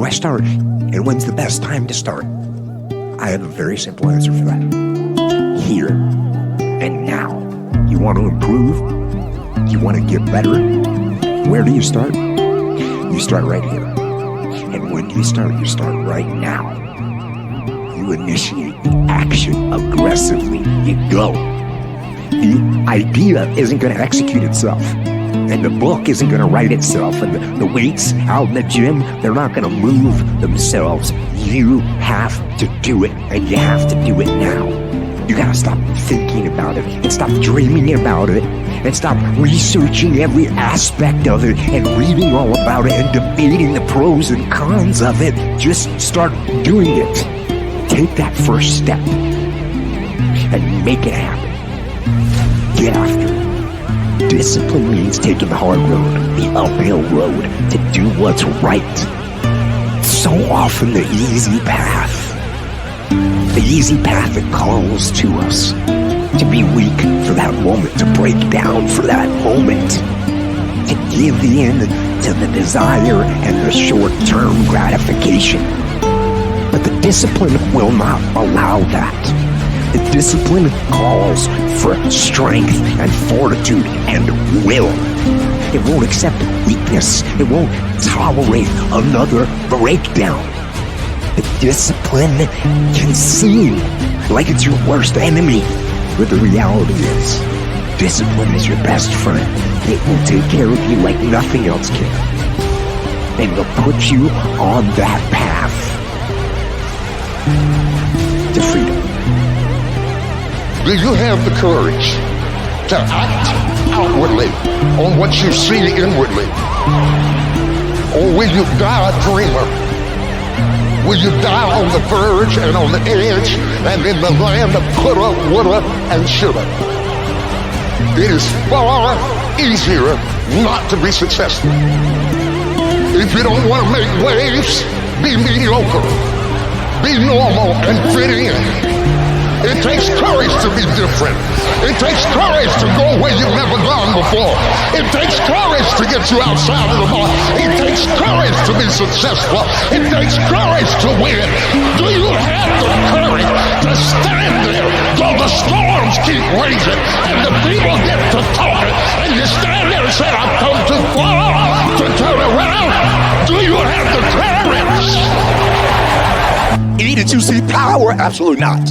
I start? And when's the best time to start? I have a very simple answer for that. Here and now. You want to improve? You want to get better? Where do you start? You start right here. And when do you start? You start right now. You initiate action aggressively. You go. The idea isn't going to execute itself. And the book isn't going to write itself. And the weights out in the gym, they're not going to move themselves. You have to do it, and you have to do it now. You got to stop thinking about it, and stop dreaming about it, and stop researching every aspect of it, and reading all about it, and debating the pros and cons of it. Just start doing it. Take that first step, and make it happen. Get after it. Discipline means taking the hard road, the uphill road, to do what's right. So often the easy path that calls to us, to be weak for that moment, to break down for that moment, to give in to the desire and the short-term gratification. But the discipline will not allow that. The discipline calls for strength and fortitude and will. It won't accept weakness. It won't tolerate another breakdown. The discipline can seem like it's your worst enemy, but the reality is, discipline is your best friend. It will take care of you like nothing else can. And it'll put you on that path to freedom. Do you have the courage to act outwardly on what you see inwardly? Or will you die a dreamer? Will you die on the verge and on the edge and in the land of coulda, woulda, and shoulda? It is far easier not to be successful. If you don't want to make waves, be mediocre. Be normal and fit in. It takes courage to be different. It takes courage to go where you've never gone before. It takes courage to get you outside of the box. It takes courage to be successful. It takes courage to win. Do you have the courage to stand there though the storms keep raging and the people get to talking and you stand there and say, I've come too far to turn around? Do you have the courage? Did you see power? Absolutely not.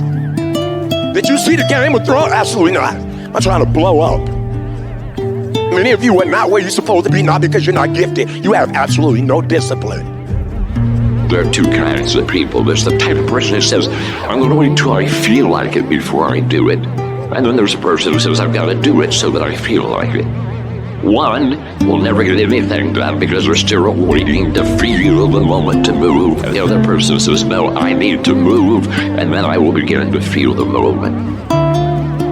Did you see the Game of Thrones? Absolutely not. I'm trying to blow up. Many of you are not where you're supposed to be, not because you're not gifted. You have absolutely no discipline. There are two kinds of people. There's the type of person who says, I'm going to wait until I feel like it before I do it. And then there's a person who says, I've got to do it so that I feel like it. One will never get anything done because they're still waiting to feel the moment to move. And the other person says, no, I need to move, and then I will begin to feel the moment.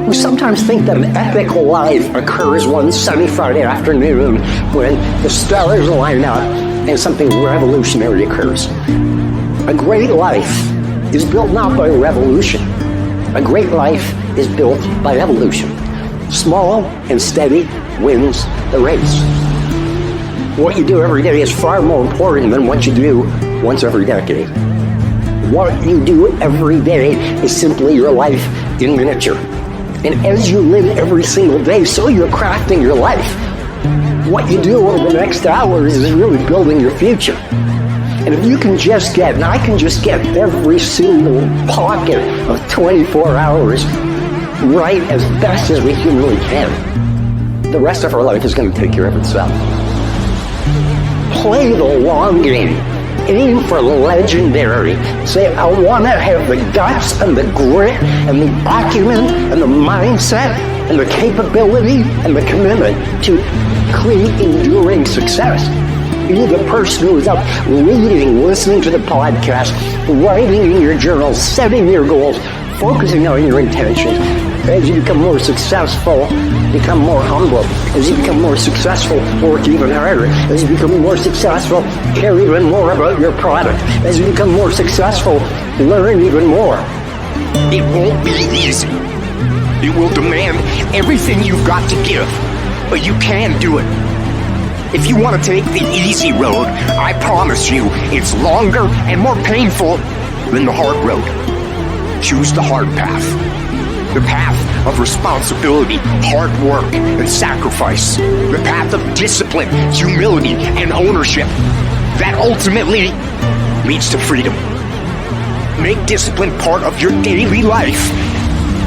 We sometimes think that an epic life occurs one sunny Friday afternoon when the stars line up and something revolutionary occurs. A great life is built not by revolution. A great life is built by evolution. Small and steady wins the race. What you do every day is far more important than what you do once every decade. What you do every day is simply your life in miniature. And as you live every single day, so you're crafting your life. What you do over the next hours is really building your future. And if you can just get, and I can just get every single pocket of 24 hours right as best as we humanly can, the rest of our life is going to take care of itself. Play the long game. Aim for legendary. Say, I want to have the guts and the grit and the acumen and the mindset and the capability and the commitment to create enduring success. Be the person who is up reading, listening to the podcast, writing in your journal, setting your goals, focusing on your intentions. As you become more successful, become more humble. As you become more successful, work even harder. As you become more successful, care even more about your product. As you become more successful, learn even more. It won't be easy. It will demand everything you've got to give, but you can do it. If you want to take the easy road, I promise you it's longer and more painful than the hard road. Choose the hard path. The path of responsibility, hard work, and sacrifice. The path of discipline, humility, and ownership. That ultimately leads to freedom. Make discipline part of your daily life,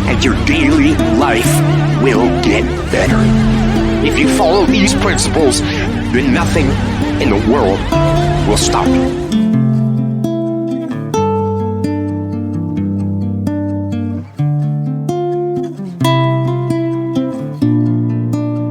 and your daily life will get better. If you follow these principles, then nothing in the world will stop you.